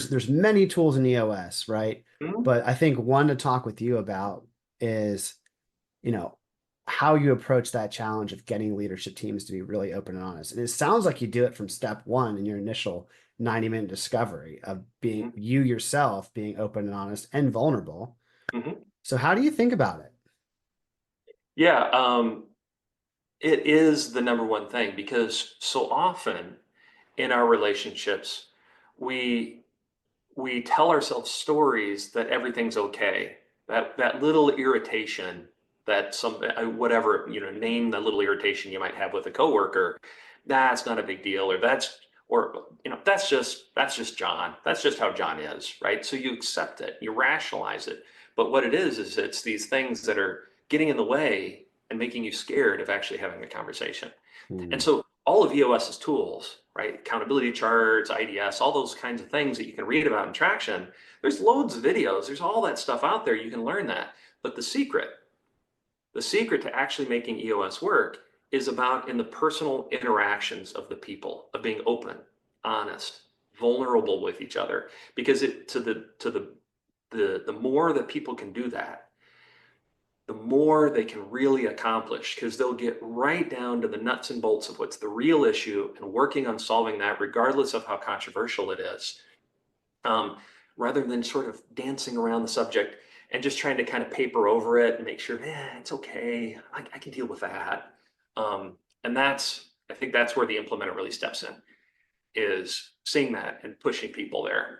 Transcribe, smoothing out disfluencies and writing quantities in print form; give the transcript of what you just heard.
there's many tools in EOS, right? Mhm. But I think one to talk with you about is, you know, how you approach that challenge of getting leadership teams to be really open and honest. And it sounds like you do it from step one in your initial 90-minute discovery of being Mhm. you yourself being open and honest and vulnerable. Mhm. So how do you think about it? Yeah, it is the number one thing because so often in our relationships, we we tell ourselves stories that everything's okay. That little irritation that some whatever, name the little irritation you might have with a coworker. That's not a big deal, or that's just John. That's just how John is, right? So you accept it, you rationalize it. But what it is it's these things that are getting in the way and making you scared of actually having a conversation. And Hmm. so all of EOS's tools, right? Accountability charts, IDS, all those kinds of things that you can read about in Traction, there's loads of videos, there's all that stuff out there. You can learn that. But the secret to actually making EOS work is about in the personal interactions of the people, of being open, honest, vulnerable with each other. Because it to the more that people can do that, the more they can really accomplish because they'll get right down to the nuts and bolts of what's the real issue and working on solving that, regardless of how controversial it is, um, rather than sort of dancing around the subject and just trying to kind of paper over it and make sure, it's okay. I can deal with that. And I think that's where the implementer really steps in, is seeing that and pushing people there.